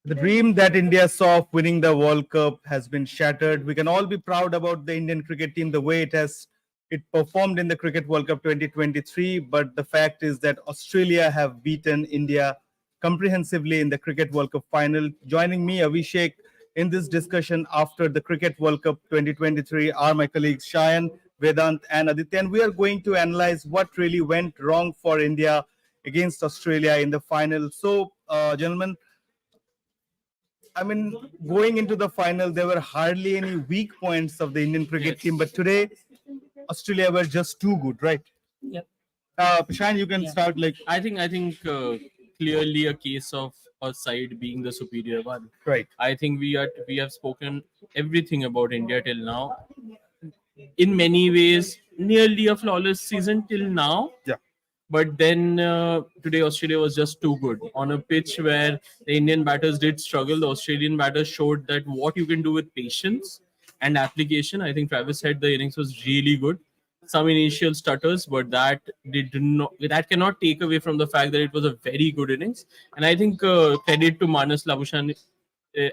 The dream that India saw of winning the World Cup has been shattered. We can all be proud about the Indian cricket team, the way it performed in the Cricket World Cup 2023. But the fact is that Australia have beaten India comprehensively in the Cricket World Cup final. Joining me, Abhishek, in this discussion after the Cricket World Cup 2023 are my colleagues Shayan, Vedant, and Aditya. And we are going to analyze what really went wrong for India against Australia in the final. So, gentlemen, I mean, going into the final, there were hardly any weak points of the Indian cricket team, but today, Australia were just too good, right? Yep. Pishan, you can start like I think clearly a case of a side being the superior one. right. I think we have spoken everything about India till now. In many ways, nearly a flawless season till now. Yeah. But then today Australia was just too good on a pitch where the Indian batters did struggle. The Australian batters showed that what you can do with patience and application. I think Travis said the innings was really good. Some initial stutters, but that cannot take away from the fact that it was a very good innings. And I think credit to Manas Labuschagne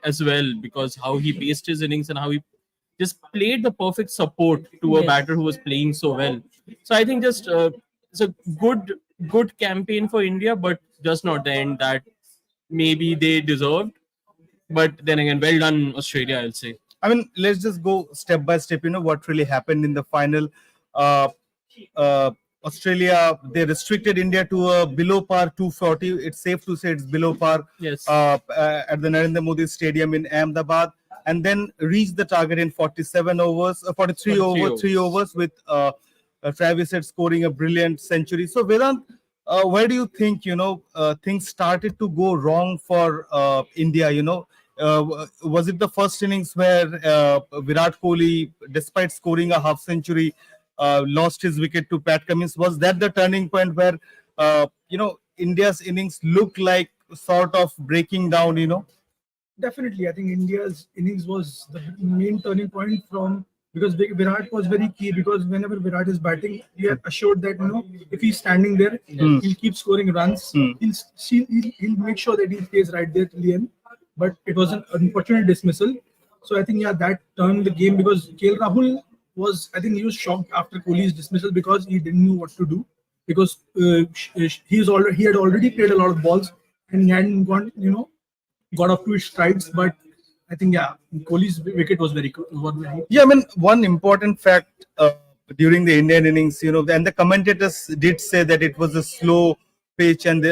as well, because how he paced his innings and how he just played the perfect support to a batter who was playing so well. So I think just it's a good campaign for India, but just not the end that maybe they deserved. But then again, well done Australia, I'll say. I mean, let's just go step by step. You know what really happened in the final. Uh, Australia, they restricted India to a below par 240. It's safe to say it's below par. Yes. At the Narendra Modi Stadium in Ahmedabad, and then reached the target in 47 overs, 43 overs, 3 overs with Travis Head scoring a brilliant century. So Vedant, where do you think things started to go wrong for India? Was it the first innings where Virat Kohli, despite scoring a half century, lost his wicket to Pat Cummins? Was that the turning point where India's innings looked like sort of breaking down? Definitely, I think India's innings was the main turning point because Virat was very key, because whenever Virat is batting, we are assured that if he's standing there, he'll keep scoring runs. He'll make sure that he stays right there till the end. But it was an unfortunate dismissal. So I think that turned the game, because KL Rahul he was shocked after Kohli's dismissal, because he didn't know what to do, because he had already played a lot of balls and he hadn't got off to his strides. But I think Kohli's wicket was very good. Yeah, I mean, one important fact during the Indian innings, and the commentators did say that it was a slow pitch and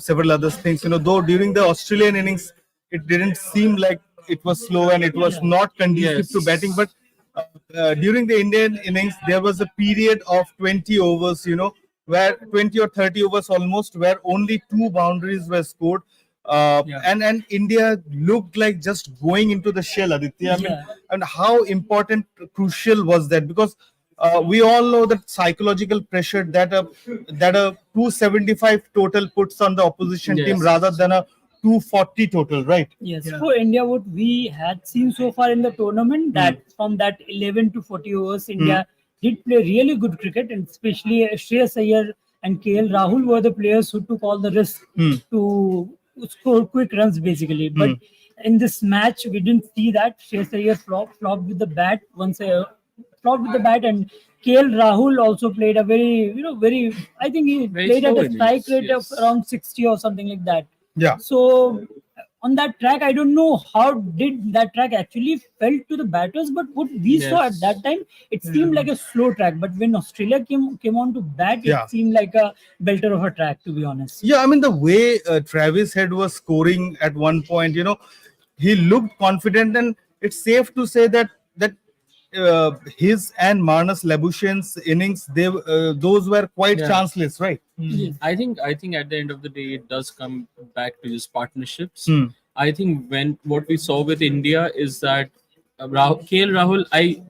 several other things. Though during the Australian innings, it didn't seem like it was slow and it was not conducive to batting. But during the Indian innings, there was a period of 20 overs, where 20 or 30 overs almost, where only 2 boundaries were scored. And India looked like just going into the shell, Aditya. I mean, and how important, crucial was that? Because we all know that psychological pressure that a 275 total puts on the opposition team rather than a 240 total, right? Yes. For India, what we had seen so far in the tournament, that from that 11 to 40 overs, India did play really good cricket, and especially Shreyas Iyer and KL Rahul were the players who took all the risk to score quick runs, basically. But in this match, we didn't see that. Shreyas Iyer flopped with the bat and KL Rahul also played a very I think he played at a strike rate of around 60 or something like that. Yeah. So on that track, I don't know how did that track actually felt to the batters, but what we saw at that time, it seemed like a slow track. But when Australia came on to bat, it seemed like a belter of a track, to be honest. Yeah, I mean, the way Travis Head was scoring at one point, he looked confident, and it's safe to say that his and Manas Labuschagne's innings, those were quite chanceless, right? Yes. I think at the end of the day, it does come back to just partnerships. I think what we saw with India is that KL Rahul,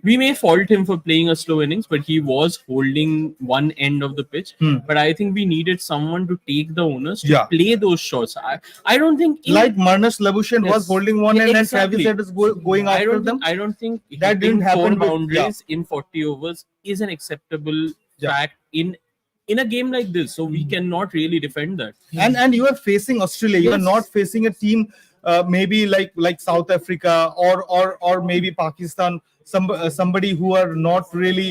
we may fault him for playing a slow innings, but he was holding one end of the pitch. But I think we needed someone to take the onus to play those shots. I don't think like Manas Labuschagne was holding one end and Travis Head is going after them. I don't think that didn't happen. Boundaries in 40 overs is an acceptable fact in in a game like this. So we cannot really defend that. And you are facing Australia. You are Yes. not facing a team maybe like South Africa or maybe Pakistan. Somebody who are not really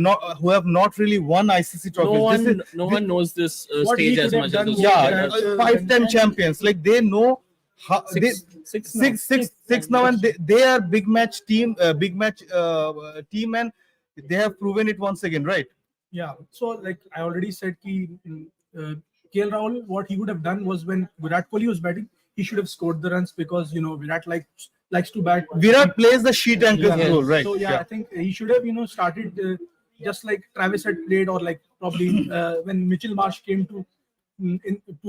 not who have not really won ICC trophies. No one knows this What he stage as could have much done as was Yeah, that, 5-time champions. Like they know how Six now. six now, and they are big match team, team, and they have proven it once again, right? Yeah. So like I already said, KL Rahul, what he would have done was when Virat Kohli was batting, he should have scored the runs because Virat likes to bat. Virat plays the sheet anchors Yeah. role, right? So yeah, I think he should have started just like Travis had played, or like probably when Mitchell Marsh came to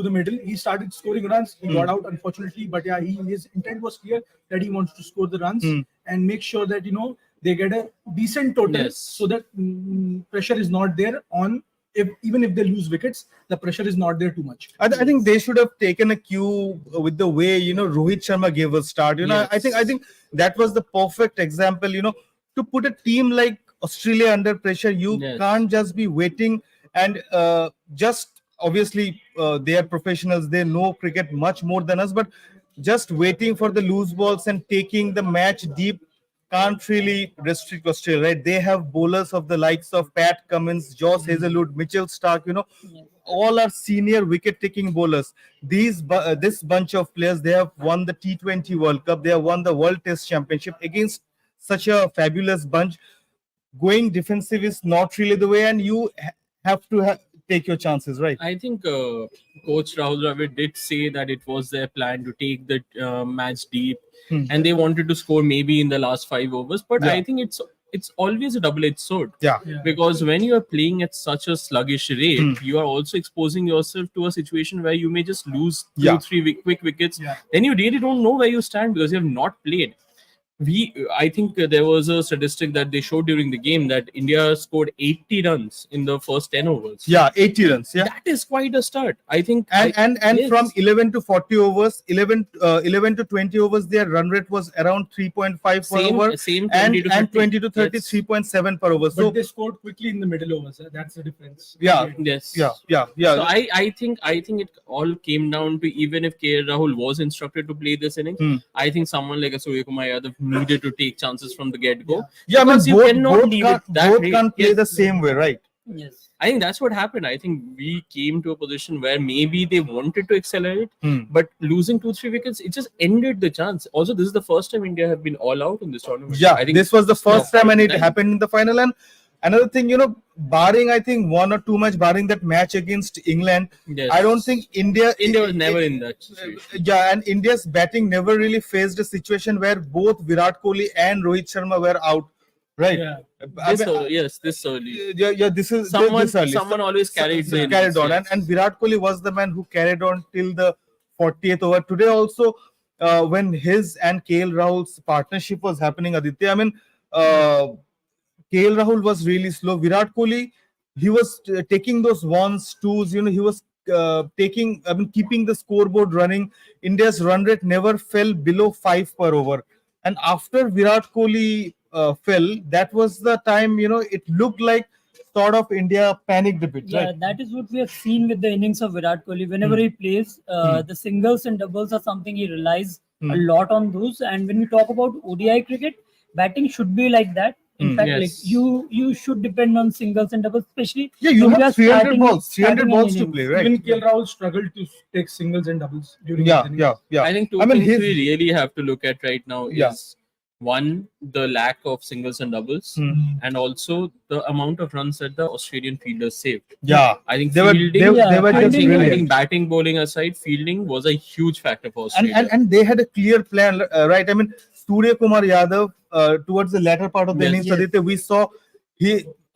the middle, he started scoring runs. He got out unfortunately, but yeah, his intent was clear that he wants to score the runs and make sure that they get a decent total, Yes. so that pressure is not there on. Even if they lose wickets, the pressure is not there too much. I think they should have taken a cue with the way Rohit Sharma gave a start. Yes. I think that was the perfect example. To put a team like Australia under pressure, you Yes. can't just be waiting and just obviously they are professionals. They know cricket much more than us, but just waiting for the loose balls and taking the match deep can't really restrict Australia, right? They have bowlers of the likes of Pat Cummins, Josh Hazelwood, Mitchell Stark, all are senior wicket-taking bowlers. This bunch of players, they have won the T20 World Cup, they have won the World Test Championship against such a fabulous bunch. Going defensive is not really the way, and you have to take your chances, right? I think Coach Rahul Dravid did say that it was their plan to take the match deep, and they wanted to score maybe in the last 5 overs. But Yeah. I think it's always a double-edged sword. Yeah. Because when you are playing at such a sluggish rate, you are also exposing yourself to a situation where you may just lose two, Yeah. three quick wickets. Yeah. Then you really don't know where you stand because you have not played. I think there was a statistic that they showed during the game that India scored 80 runs in the first 10 overs. Yeah, 80 runs. Yeah. That is quite a start. I think. And Yes. from 11 to 40 overs, 11 to 20 overs, their run rate was around 3.5 per over, same and 20 to 30. 20 to 30, Yes. 3.7 per over. But So they scored quickly in the middle overs. That's the difference. yeah, Yes. yeah. So I think it all came down to, even if KL Rahul was instructed to play this innings, I think someone like a Surya Kumar Yadav needed to take chances from the get-go. Yeah, I mean, Because you cannot both leave can't, it that both way. can't play Yes. the same way, right? Yes. I think that's what happened. I think we came to a position where maybe they wanted to accelerate, but losing 2-3 wickets, it just ended the chance. Also, this is the first time India have been all out in this tournament. Yeah, I think this was the first time, and it time. happened in the final. And another thing, barring I think 1 or 2 match, barring that match against England, Yes. I don't think India was never in that situation. Yeah, and India's batting never really faced a situation where both Virat Kohli and Rohit Sharma were out, right? Yeah. I mean, This early. yeah, this is Someone, this early. someone always carried the carried innings, on, yes. and Virat Kohli was the man who carried on till the 40th over. Today also, when his and KL Rahul's partnership was happening, Aditya, I mean, KL Rahul was really slow. Virat Kohli, he was taking those ones, twos, he was keeping the scoreboard running. India's run rate never fell below 5 per over. And after Virat Kohli fell, that was the time, it looked like sort of India panicked a bit, Yeah, right? that is what we have seen with the innings of Virat Kohli. Whenever he plays, the singles and doubles are something he relies a lot on those. And when we talk about ODI cricket, batting should be like that. In fact, Yes. like you should depend on singles and doubles, especially Yeah, you when we are have 300 starting- balls, 300 starting an balls to innings. play, right? Even KL Rahul struggled to take singles and doubles during Yeah, his innings. yeah. I think two I mean, things his- we really have to look at right now Yeah. is one, the lack of singles and doubles, and also the amount of runs that the Australian fielders saved. Yeah, I think they were fielding, they were just fielding, I think brilliant. batting, bowling aside, fielding was a huge factor for Australia. And they had a clear plan, right? I mean, Surya Kumar Yadav, towards the latter part of the Yes. innings, Aditya, we saw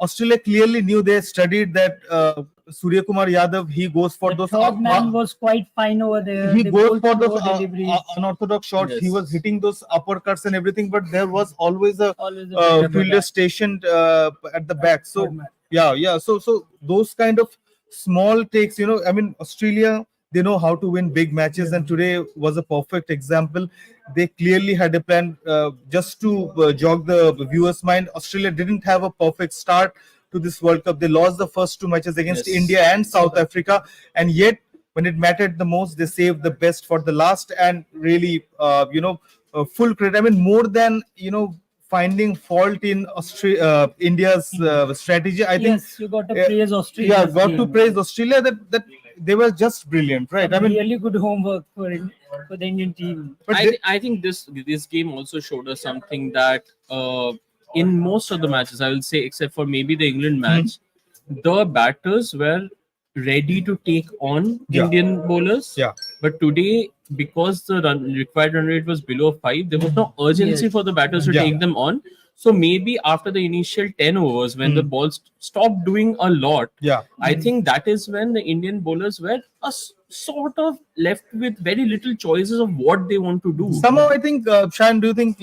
Australia clearly knew, they studied that Surya Kumar Yadav, he goes for The those third man was quite fine over there. he They goes bowled for those slow deliveries. unorthodox shots. He Yes. was hitting those uppercuts and everything, but there was always a Always a fielder stationed at the back. So Third man. yeah. So those kind of small takes, I mean, Australia, they know how to win big matches, and today was a perfect example. They clearly had a plan. Just to jog the viewers' mind, Australia didn't have a perfect start. to this World Cup. They lost the first 2 matches against Yes. India and South Africa, and yet when it mattered the most, they saved the best for the last, and really, full credit. I mean, more than finding fault in India's strategy, I think. Yes, you got to praise Australia. Yeah, got to praise Australia that they were just brilliant, right? I mean, really good homework for the Indian team. but I think this game also showed us something that in most of the matches, I will say, except for maybe the England match, the batters were ready to take on Yeah. Indian bowlers. Yeah. But today, because the required run rate was below 5, there was no urgency Yes. for the batters to Yeah. take them on. So maybe after the initial 10 overs, when the balls stopped doing a lot, yeah. I think that is when the Indian bowlers were sort of left with very little choices of what they want to do. Somehow, I think, Shan, do you think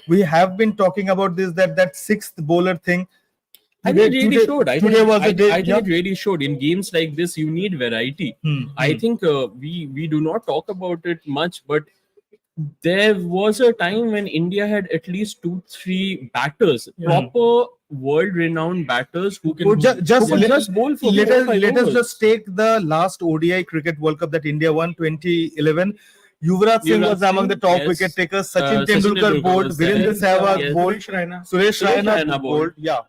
we have been talking about this that sixth bowler thing? I think it really showed. I today think, was the day. I think it really showed. In games like this, you need variety. I think we do not talk about it much, but there was a time when India had at least 2-3 batters, proper world-renowned batters who can Just bowl for let 4 or us 5 let us overs. just take the last ODI Cricket World Cup that India won 2011. Yuvraj Singh Yuvraj was among the Singh, top yes. wicket takers. Sachin Sachin Tendulkar Tendulkar bowled. was there. Virendra Sehwag Yes. bowled. Suresh Suresh Raina Raina bowled. bowled. Yeah.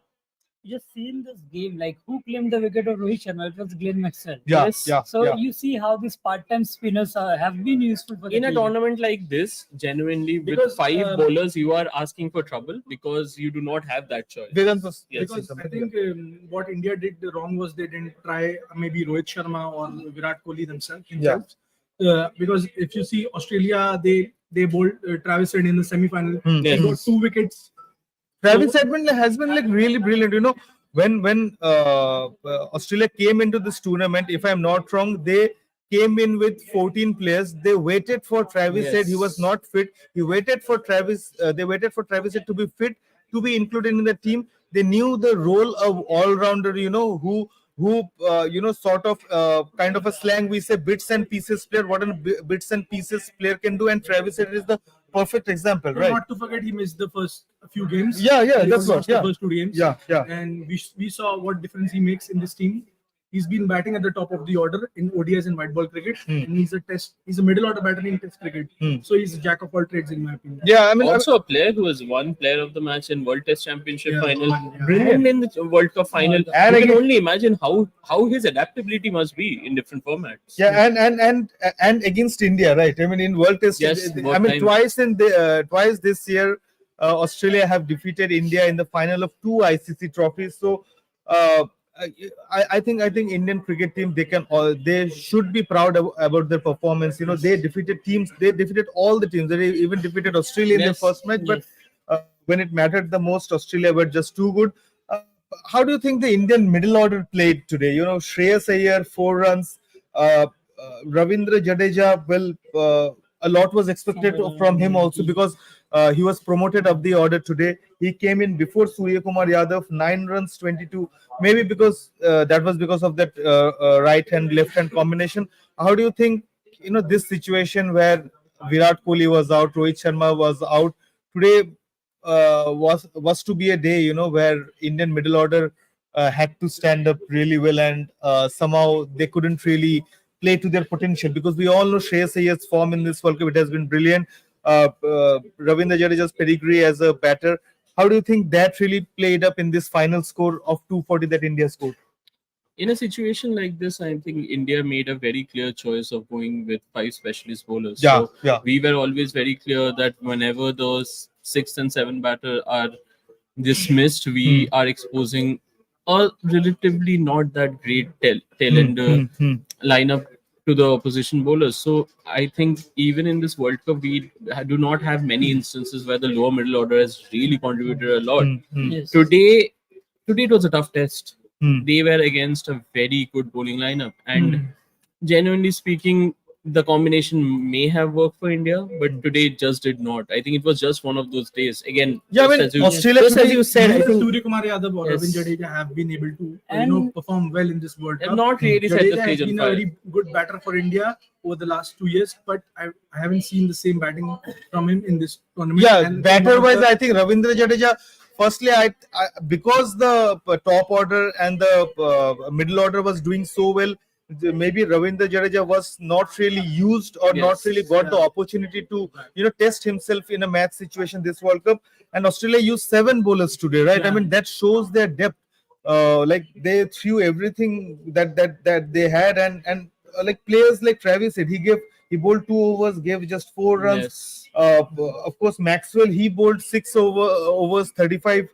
Just seen this game, like who claimed the wicket of Rohit Sharma? It was Glenn Maxwell. Yeah. Yes. Yeah. So yeah. you see how these part-time spinners have been useful for the In a team. tournament like this, genuinely, with Because, 5 bowlers, you are asking for trouble because you do not have that choice. Vedant was- Yes. Because I think what India did wrong was they didn't try maybe Rohit Sharma or Virat Kohli themselves. Because if you see Australia, they bowled Travis Head in the semi-final. He Yes. got 2 wickets. Travis Edmund has been like really brilliant. When Australia came into this tournament, if I'm not wrong, they came in with 14 players. They waited for Travis Yes. Head. He was not fit. He waited for Travis. They waited for Travis Head to be fit, to be included in the team. They knew the role of all-rounder. Who sort of kind of a slang we say bits and pieces player. What a bits and pieces player can do, and Travis Head is the perfect example, But right? not to forget, he missed the first few games. Yeah, He that's lost what. Yeah, the first 2 games. yeah. And we saw what difference he makes in this team. He's been batting at the top of the order in ODIs and white ball cricket, and he's a middle order batter in Test cricket. So he's a jack of all trades in my opinion. Yeah, I mean, Also, a player who has won Player of the Match in World Test Championship Yeah, final, yeah. brilliant in the World Cup final. And You can again- only imagine how his adaptability must be in different formats. yeah, and against India, right? I mean, in World Test, Yes, I both mean, times. twice this year, Australia have defeated India in the final of 2 ICC trophies. So, I think Indian cricket team, they should be proud about their performance. They defeated teams. They defeated all the teams. They even defeated Australia in their Yes, first match. But when it mattered the most, Australia were just too good. How do you think the Indian middle order played today? Shreyas Iyer 4 runs. Ravindra Jadeja, well, a lot was expected from him also because he was promoted up the order today. He came in before Surya Kumar Yadav, 9 runs, 22. Maybe because that was because of that right hand, left hand combination. How do you think, this situation where Virat Kohli was out, Rohit Sharma was out today, was to be a day, where Indian middle order had to stand up really well, and somehow they couldn't really play to their potential, because we all know Shreyas Iyer's form in this World Cup, it has been brilliant. Ravindra Jadeja's pedigree as a batter. How do you think that really played up in this final score of 240 that India scored? In a situation like this, I think India made a very clear choice of going with 5 specialist bowlers. Yeah, So yeah. we were always very clear that whenever those 6 and 7 batters are dismissed, we are exposing a relatively not that great tail end lineup to the opposition bowlers. So I think even in this World Cup, we do not have many instances where the lower middle order has really contributed a lot. Yes. Today it was a tough test. Hmm. They were against a very good bowling lineup, and genuinely speaking, the combination may have worked for India, but today it just did not. I think it was just one of those days. Again, Yeah, I just mean, as you, Australia just as today- you said, I Neither think Surya Kumar Yadav or Yes. Ravindra Jadeja have been able to And- perform well in this World have Cup. not really set the Jadeja stage has on been a fire. very good batter for India over the last 2 years, but I haven't seen the same batting from him in this tournament. Yeah, And batter wise, one of the- I think Ravindra Jadeja firstly, because the top order and the middle order was doing so well, maybe Ravindra Jadeja was not really used or not Yes. really got the opportunity to test himself in a match situation this World Cup. And Australia used 7 bowlers today, right? I mean, that shows their depth. Like they threw everything that they had, and like players like Travis said, he bowled 2 overs, gave just 4 runs. Yes. Of course, Maxwell, he bowled 6 overs, 35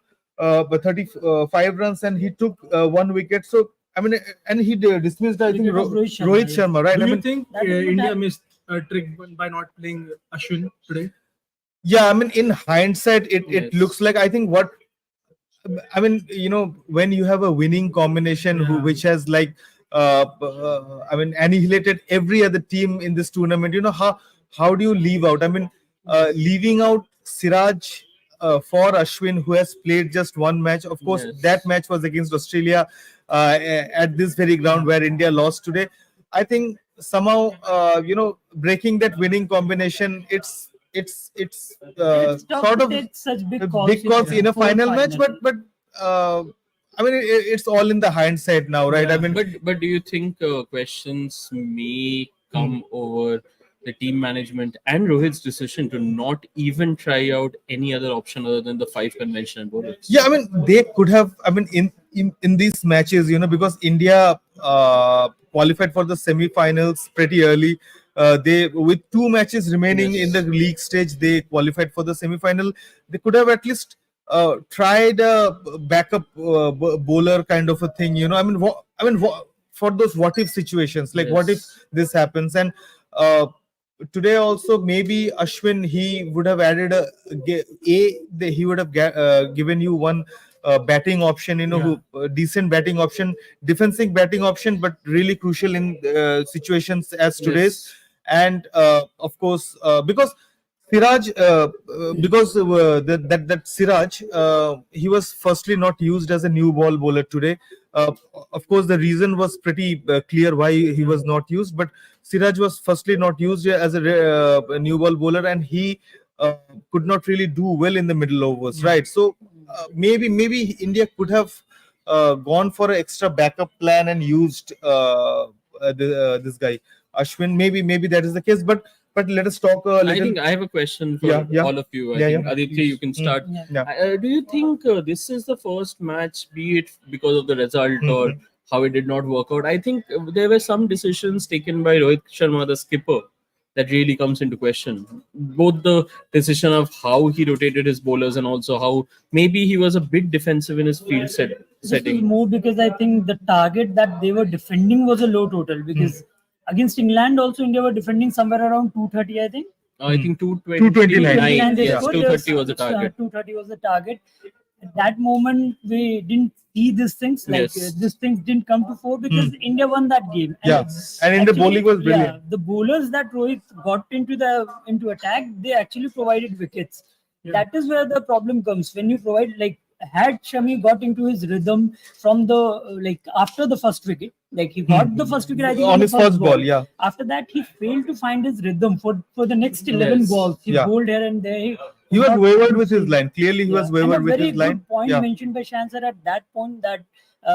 runs, and he took 1 wicket. So I mean, and he dismissed, I think, Wicket of Rohit Sharma, right? Do I you mean, think that is India that- missed a trick by not playing Ashwin today? yeah, I mean, in hindsight, it Yes. looks like, I think, what I mean, when you have a winning combination which has like, I mean, annihilated every other team in this tournament. How do you leave out? I mean, leaving out Siraj for Ashwin, who has played just 1 match. Of course, Yes. that match was against Australia at this very ground where India lost today. I think somehow, breaking that winning combination, it's It's tough sort to of take such big calls, big calls in a for final match, but I mean, it's all in the hindsight now, right? I mean, But do you think questions may come over the team management and Rohit's decision to not even try out any other option other than the 5 conventional bowlers? yeah, I mean, they could have. I mean, in these matches, because India qualified for the semi-finals pretty early. They, with 2 matches remaining in the league stage, they qualified for the semi-final. They could have at least tried a backup bowler kind of a thing. I mean, for those what if situations, like what if Yes. this happens. And today also, maybe Ashwin, he would have added he would have given you one batting option, decent batting option, defensive batting option, but really crucial in situations as today's. Yes. And of course, because Siraj, because that Siraj, he was firstly not used as a new ball bowler today. Of course, the reason was pretty clear why he was not used. But Siraj was firstly not used as a new ball bowler, and he could not really do well in the middle overs, right? So maybe India could have gone for an extra backup plan and used this guy Ashwin. Maybe that is the case, but let us talk a little. I think I have a question for Yeah. all of you. I Yeah, think yeah. Aditya, you can start. Yeah. Do you think this is the first match, be it because of the result or how it did not work out? I think there were some decisions taken by Rohit Sharma, the skipper, that really comes into question. Both the decision of how he rotated his bowlers and also how maybe he was a bit defensive in his field This is setting. more because I think the target that they were defending was a low total, because against England also India were defending somewhere around 230, I think. I think 229. 229. They Yes, scored, 230 was the uh, target. 230 was the target. At that moment, we didn't see these things. Like Yes. these things didn't come to fore because India won that game. Yeah, and in the bowling was brilliant. Yeah, the bowlers that Rohit got into attack, they actually provided wickets. That is where the problem comes. When you provide, like, had Shami got into his rhythm from the after the first wicket, like he got the first wicket, I think, On the his first ball, yeah. After that, he failed to find his rhythm for the next 11 Yes. balls. He Yeah. bowled here and there. He was got wavered with to his see- line. Clearly, he was and wavered a with very his line. good point Yeah. mentioned by Shansar at that point, that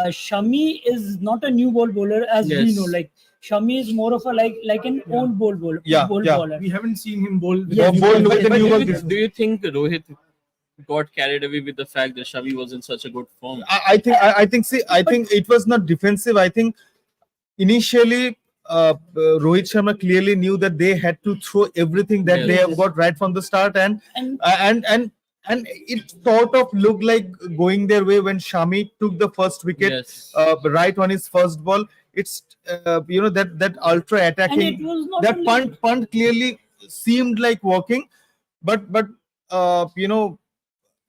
Shami is not a new ball bowler, as we Yes. know. Like Shami is more of a like an old ball bowler. Yeah, Bowler. We haven't seen him bowl. Yes. Bowled with the But new do ball. you, do you think Rohit got carried away with the fact that Shami was in such a good form? I think it was not defensive. I think initially Rohit Sharma clearly knew that they had to throw everything that they have got right from the start, and it sort of looked like going their way when Shami took the first wicket Yes. right on his first ball. It's that ultra attacking, And it was not that only- punt clearly seemed like working, but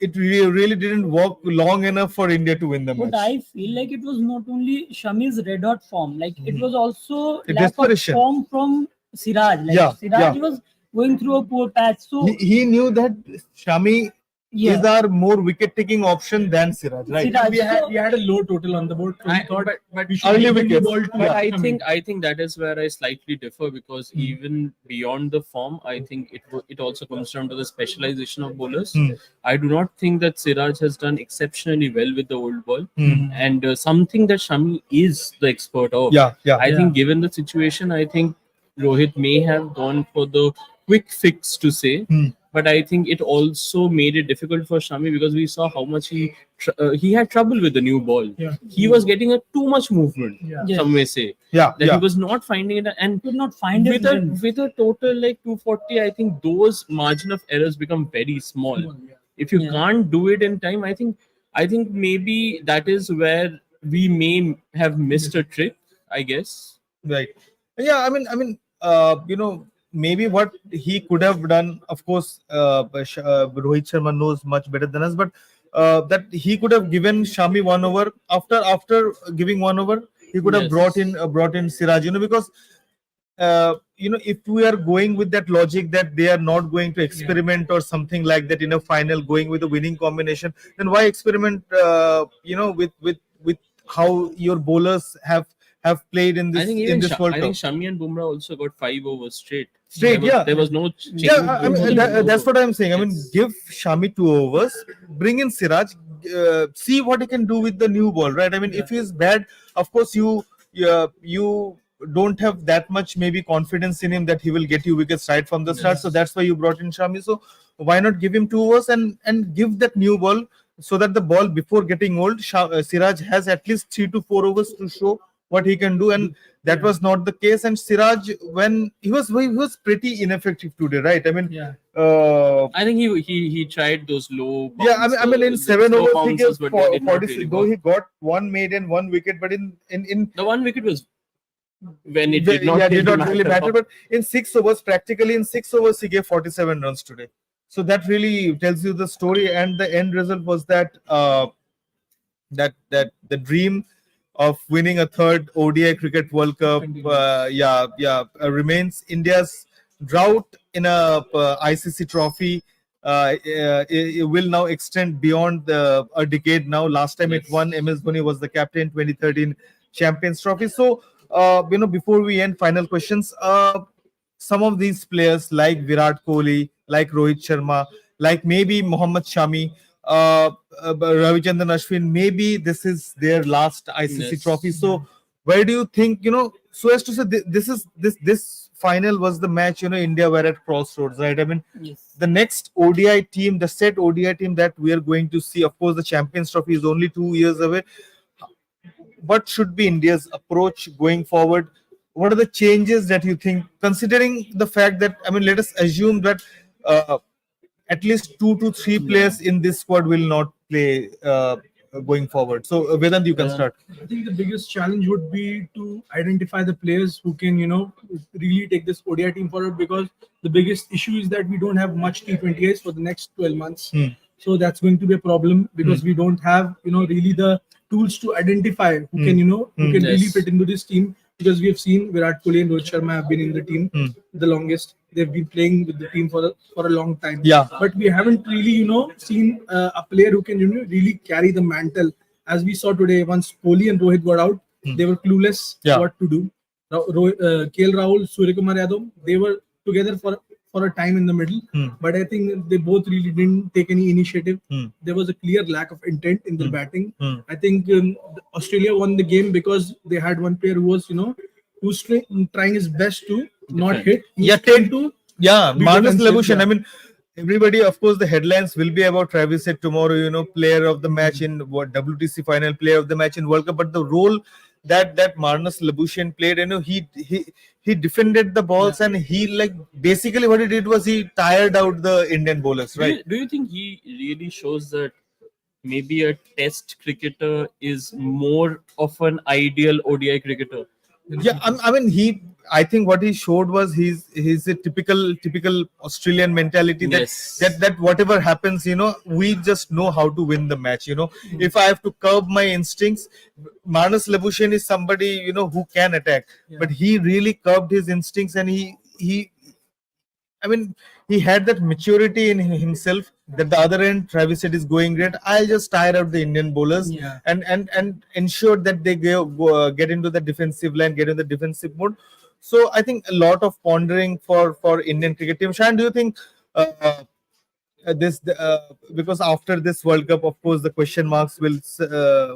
it really didn't work long enough for India to win the match. But I feel like it was not only Shami's red hot form, like it was also A lack desperation. of form from Siraj. Like Yeah, Siraj yeah. was going through a poor patch. So He knew that Shami is our more wicket-taking option than Siraj, right? Siraj. We had a low total on the board. So we thought but we should early give the new wickets. ball to But Shami. I think that is where I slightly differ, because even beyond the form, I think it also comes down to the specialization of bowlers. I do not think that Siraj has done exceptionally well with the old ball, and something that Shami is the expert of. Yeah. I think given the situation, I think Rohit may have gone for the quick fix to say. But I think it also made it difficult for Shami, because we saw how much he had trouble with the new ball. Yeah. He was getting a too much movement. Yeah. Some may say Yeah, that he was not finding it, and Could not find his rhythm. with a total like 240, I think those margin of errors become very small. If you Yeah. can't do it in time, I think maybe that is where we may have missed a trick, I guess. Right. Yeah, maybe what he could have done, of course, Rohit Sharma knows much better than us, but that he could have given Shami 1 over. After giving 1 over, he could have Yes. brought in Siraj, because if we are going with that logic that they are not going to experiment or something like that in a final, going with a winning combination, then why experiment? With how your bowlers have played in I this think even World I Cup. think Shami and Bumrah also got 5 overs straight. There was no change. Yeah, that's what I'm saying. I mean, give Shami 2 overs, bring in Siraj, see what he can do with the new ball, right? I mean, if he's bad, of course you don't have that much maybe confidence in him that he will get you wickets right from the start. So that's why you brought in Shami. So why not give him 2 overs and give that new ball, so that the ball before getting old, Siraj has at least 3 to 4 overs to show what he can do, and that was not the case. And Siraj, when he was pretty ineffective today, right? I mean, I think he tried those low. yeah, I mean, in the 7 overs he bounces, gave but they did not 46. really Though work. he got 1 made and 1 wicket, but in The 1 wicket was when it did not, did not really matter. But in 6 overs, practically in 6 overs, he gave 47 runs today. So that really tells you the story, and the end result was that that the dream of winning a third ODI Cricket World Cup, remains. India's drought in a ICC trophy it will now extend beyond a decade now. Last time it won, MS Dhoni was the captain, 2013 Champions Trophy. So, before we end, final questions. Some of these players like Virat Kohli, like Rohit Sharma, like maybe Mohammad Shami, Ravichandran Ashwin, maybe this is their last ICC Yes. trophy. So where do you think, so as to say, this final was the match, India were at crossroads, right? I mean, Yes. the next ODI team, the set ODI team that we are going to see, of course, the Champions Trophy is only 2 years away. What should be India's approach going forward? What are the changes that you think, considering the fact that, I mean, let us assume that at least 2 to 3 players in this squad will not play going forward. So, Vedant, you can start. I think the biggest challenge would be to identify the players who can, really take this ODI team forward, because the biggest issue is that we don't have much T20As for the next 12 months. So that's going to be a problem, because we don't have, really the tools to identify who can, who can really Yes. fit into this team. Because we have seen Virat Kohli and Rohit Sharma have been in the team the longest. They've been playing with the team for a long time. Yeah. But we haven't really, seen a player who can, really carry the mantle. As we saw today, once Kohli and Rohit got out, they were clueless what to do. KL Rahul, Suryakumar Yadav, they were together for a time in the middle, but I think they both really didn't take any initiative. There was a clear lack of intent in their batting. I think Australia won the game because they had one player who was, who's trying his best to not hit. Yeah, trying to be Marnus defensive, Labuschagne. yeah. I mean, everybody, of course, the headlines will be about Travis Head tomorrow, player of the match in WTC final, player of the match in World Cup. But the role that Marnus Labuschagne played, he defended the balls, and he, like, basically what he did was he tired out the Indian bowlers, right? Do you think he really shows that maybe a test cricketer is more of an ideal ODI cricketer? Yeah, I mean, I think what he showed was he's a typical Australian mentality that Yes. that whatever happens, we just know how to win the match. If I have to curb my instincts, Marnus Labuschagne is somebody who can attack, but he really curbed his instincts, and he I mean, he had that maturity in himself that the other end, Travis said, is going great. I'll just tire out the Indian bowlers Yeah. and ensure that they get into the defensive line, get in the defensive mode. So I think a lot of pondering for Indian cricket team. Shan, do you think this because after this World Cup, of course, the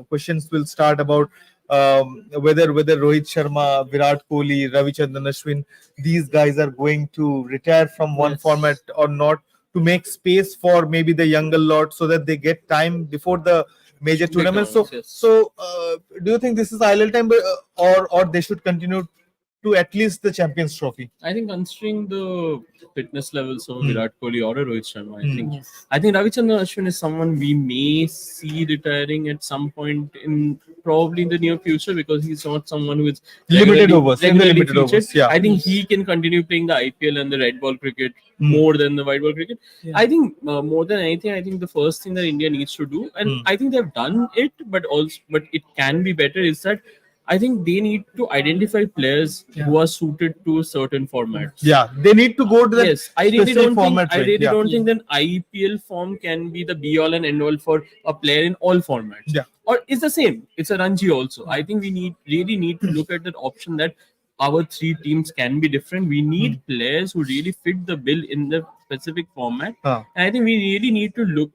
questions will start about whether Rohit Sharma, Virat Kohli, Ravichandran Ashwin, these guys are going to retire from one Yes. format or not, to make space for maybe the younger lot so that they get time before the major Big tournaments. tournaments, So, yes. do you think this is idle time, or they should continue to at least the Champions Trophy? I think considering the fitness levels of Hmm. Virat Kohli or a Rohit Sharma, Yes. I think Ravichandran Ashwin is someone we may see retiring at some point in probably in the near future, because he's not someone who is Limited regularly- overs, in the regularly limited featured. overs, yeah. I think he can continue playing the IPL and the red ball cricket Hmm. more than the white ball cricket. Yeah. I think more than anything, I think the first thing that India needs to do, and Hmm. I think they've done it, but it can be better, is that I think they need to identify players Yeah. who are suited to certain formats. Yeah, they need to go to the Yes, I really specific don't think format. I right? really Yeah. don't think that IPL form can be the be all and end all for a player in all formats. Yeah. Or it's the same. It's a Ranji also. I think we really need to look at that option that our three teams can be different. We need players who really fit the bill in the specific format. Huh. And I think we really need to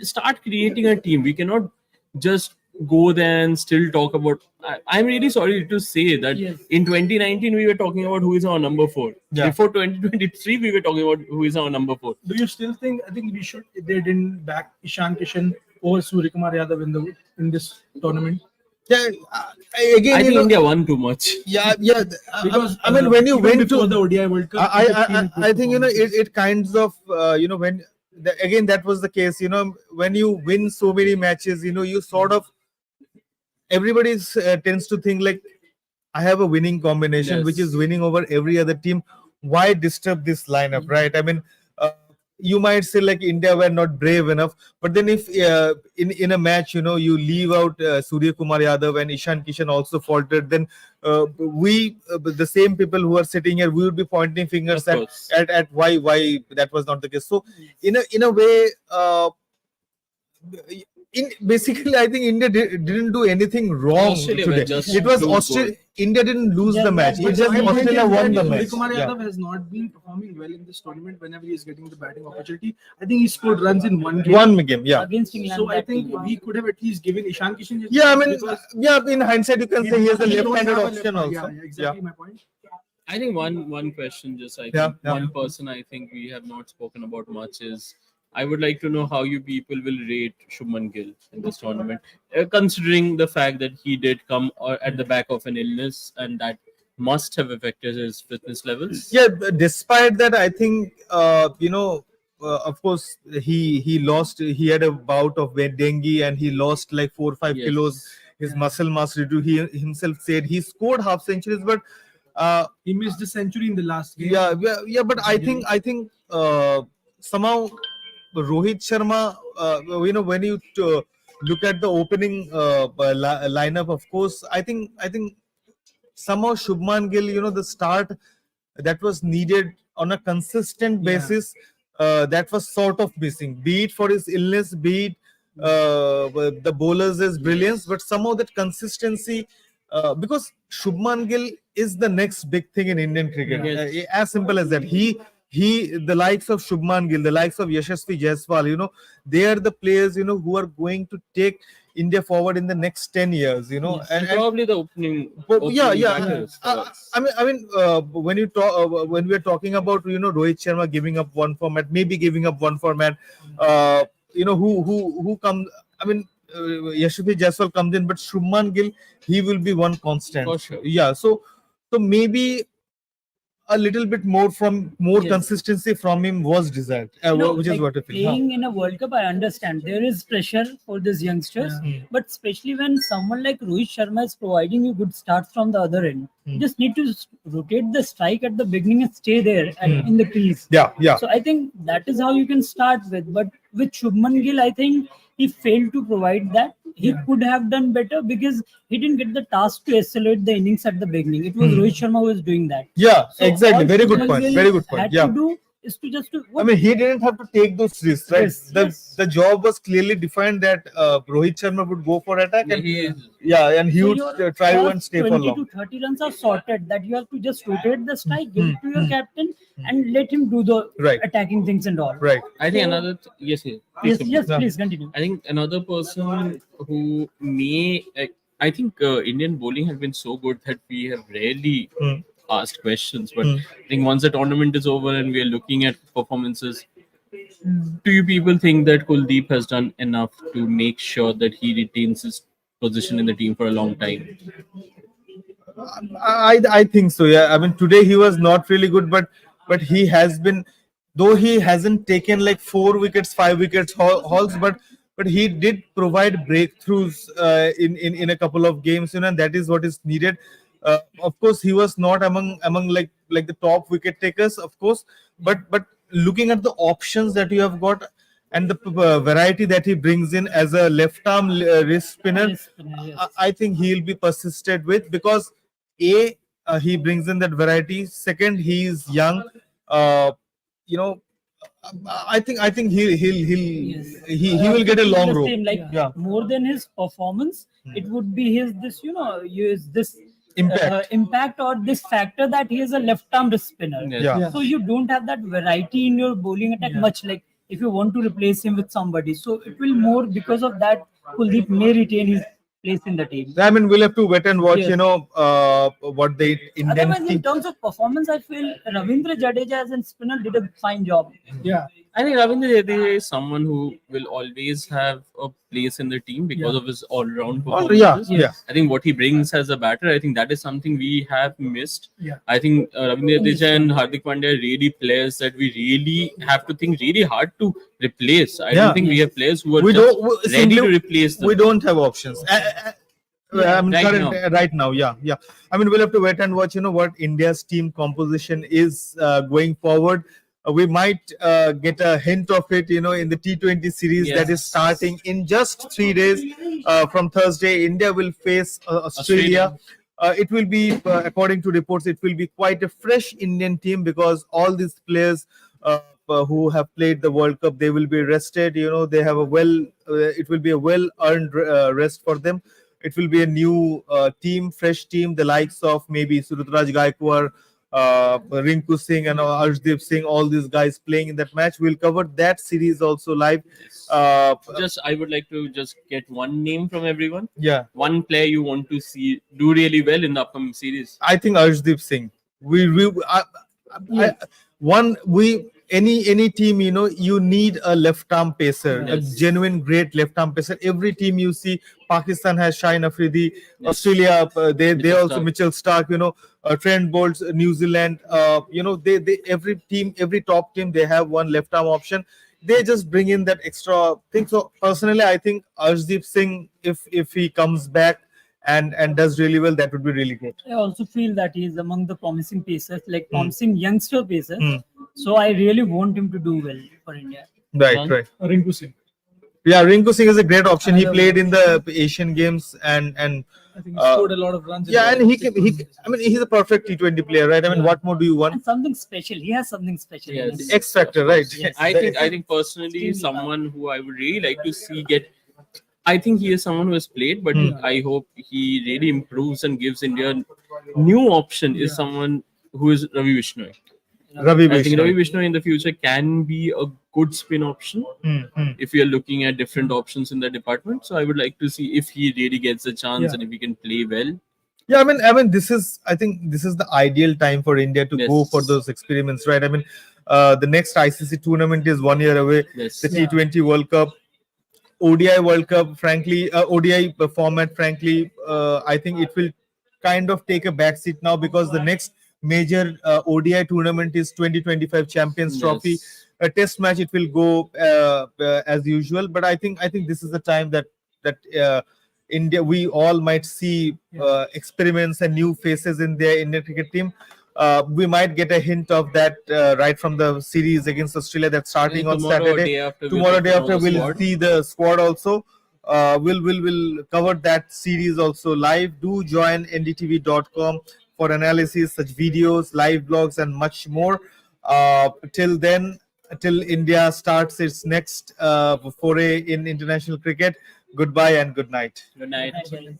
start creating a team. We cannot just go there and still talk about. I'm really sorry to say that Yes. in 2019 we were talking about who is our number 4. Yeah. Before 2023 we were talking about who is our number 4. Do you still think? I think we should. They didn't back Ishan Kishan or Suryakumar Yadav in this tournament. Yeah, again, I you think know, India won too much. yeah. Because I mean, when you even went before to the ODI World Cup, the team I think, you know, performances. it kinds of when again that was the case, you know, when you win so many matches, you know, you sort of everybody tends to think like, I have a winning combination which is Yes. winning over every other team. Why disturb this lineup, right? I mean, you might say like India were not brave enough, but then if in a match, you know, you leave out Surya Kumar Yadav and Ishan Kishan also faltered, then the same people who are sitting here, we would be pointing fingers Of at, course. at why that was not the case. So in a way, basically, I think India didn't do anything wrong Australia were today. just It was too Australia. good. India didn't lose Yeah, the match. yeah, It just My point Australia is won that the match. Suryakumar Yeah. Yadav has not been performing well in this tournament whenever he is getting the batting opportunity. I think he scored runs in one game. One game, yeah. Against England. So I that think team. we could have at least given Ishan Kishan. his Yeah, I chance mean, because yeah. In hindsight, you can say he has a we don't left-handed have a option left- also. Yeah, exactly my point. I think one question, just I think Yeah, yeah. one person I think we have not spoken about much is, I would like to know how you people will rate Shubman Gill in this tournament, considering the fact that he did come at the back of an illness and that must have affected his fitness levels. Yeah, but despite that, I think you know, of course, he lost. He had a bout of dengue, and he lost like 4 or 5 Yes. kilos. His muscle mass reduced. He himself said he scored half centuries, but He missed the century in the last game. yeah. But I think somehow Rohit Sharma, you know, when you look at the opening lineup, of course, I think somehow Shubman Gill, you know, the start that was needed on a consistent Yeah. basis, that was sort of missing. Be it for his illness, be it the bowlers' brilliance, but somehow that consistency. Because Shubman Gill is the next big thing in Indian cricket. Yes. As simple as that. The likes of Shubman Gill, the likes of Yashasvi Jaiswal, you know, they are the players, you know, who are going to take India forward in the next 10 years, you know. Yes. And probably the opening. But yeah, batters for us. I mean, when you talk, when we are talking about, you know, Rohit Sharma giving up one format, maybe giving up one format, you know, who comes? I mean, Yashasvi Jaiswal comes in, but Shubman Gill, he will be one constant. For sure. Yeah, so maybe a little bit more Yes. consistency from him was desired, You know, which is like what I feel. Huh. playing in a World Cup, I understand there is pressure for these youngsters, Yeah. but especially when someone like Rohit Sharma is providing you good starts from the other end, you just need to rotate the strike at the beginning and stay there in the crease. Yeah. So I think that is how you can start with. But with Shubman Gill, I think he failed to provide that. He could have done better because he didn't get the task to accelerate the innings at the beginning. It was Rohit Sharma who was doing that. Yeah, So exactly. all Very good Shubman point. Gill Very good point. had Yeah. to do is to just to. I mean, he didn't have to take those risks, right? Yes, the yes. the job was clearly defined that Rohit Sharma would go for attack, and He is. and he So would your try to first and stay for 20 long. to 30 runs are sorted, that you have to just rotate the strike, give it to your Hmm. captain, and let him do the Right. attacking things and all. Right. I think So- another yes, yes, please Yes, complete. yes, Yeah. please continue. I think another person who may, I think Indian bowling has been so good that we have rarely Hmm. asked questions. But Hmm. I think once the tournament is over and we are looking at performances, do you people think that Kuldeep has done enough to make sure that he retains his position in the team for a long time? I think so. Yeah. I mean, today he was not really good, but he has been, though he hasn't taken like 4 wickets, 5 wickets hauls, but he did provide breakthroughs in a couple of games, and that is what is needed. Of course, he was not among like the top wicket takers, of course, but looking at the options that you have got and the variety that he brings in as a left arm wrist spinner, Wrist spinner, yes. I think he'll be persisted with, because he brings in that variety. Second, he is young. Uh, you know, I think Yes. he will get a Feel long the rope. same, like Yeah. more than his performance, it would be his this this Impact. impact or this factor that he is a left arm wrist spinner. Yes. Yeah. So you don't have that variety in your bowling attack much. Like if you want to replace him with somebody, so it will more because of that. Kuldeep may retain his place in the team. I mean, we'll have to wait and watch. Yes. What the Indian Otherwise, in team. terms of performance, I feel Ravindra Jadeja as a spinner did a fine job. Yeah. I think Ravindra Jadeja is someone who will always have a place in the team because of his all-round Oh, performances. yeah. I think what he brings as a batter, I think that is something we have missed. Yeah. I think Ravindra Jadeja and Hardik Pandya are really players that we really have to think really hard to replace. I Yeah. don't think we have players who are We just don't ready simply- to replace them. We don't have options. I mean, Right right now, yeah. I mean, we'll have to wait and watch. What India's team composition is going forward. We might get a hint of it, in the T20 series that is Yes. starting in just 3 days from Thursday. India will face Australia. It will be, according to reports, it will be quite a fresh Indian team, because all these players who have played the World Cup, they will be rested. They have it will be a well-earned rest for them. It will be a new team, fresh team, the likes of maybe Surutraj Gaikwad, Rinku Singh, and Arshdeep Singh, all these guys playing in that match. We'll cover that series also live. I would like to just get one name from everyone. Yeah, One player you want to see do really well in the upcoming series. I think Arshdeep Singh. Any team, you need a left arm pacer, a Yes. genuine great left arm pacer. Every team you see, Pakistan has Shine Afridi, Australia they Mitchell also Starc. Mitchell Stark, Trent Bolt, New Zealand, they every top team, they have one left arm option. They just bring in that extra thing. So personally, I think Arshdeep Singh, if he comes back and does really well, that would be really good. I also feel that he is among the promising pacers, like promising youngster pacers. Hmm. So I really want him to do well for India. Right, Done. right. Rinku Singh. Yeah, Rinku Singh is a great option. He Another played in the Asian Games and I think he scored a lot of runs. in yeah, the and six I mean, he's a perfect T20 player, right? I mean, what more do you want? And something special. He has something special. in Yes. him. X factor, right? Yes. I think personally, someone who I would really like to see get. I think he is someone who has played, but I hope he really improves and gives India a new option. Is someone who is Ravi Bishnoi. Ravi I think Ravi Bishnoi. Bishnoi in the future can be a good spin option if we are looking at different options in the department. So I would like to see if he really gets a chance Yeah. and if he can play well. Yeah, I mean, I think this is the ideal time for India to Yes. go for those experiments, right? I mean, the next ICC tournament is 1 year away. Yes. The T20 World Cup, ODI World Cup, frankly, ODI format, frankly, I think it will kind of take a backseat now, because the next major ODI tournament is 2025 Champions Trophy. Yes. A test match, it will go as usual, but I think this is the time that India, we all might see experiments and new faces in their Indian cricket team. We might get a hint of that right from the series against Australia that's starting on Tomorrow or Saturday. day after, Tomorrow, day know after, the we'll squad. see the squad also. We'll cover that series also live. Do join ndtv.com for analysis, such videos, live blogs, and much more. Till then, till India starts its next foray in international cricket. Goodbye and good night. Good night. Right, guys.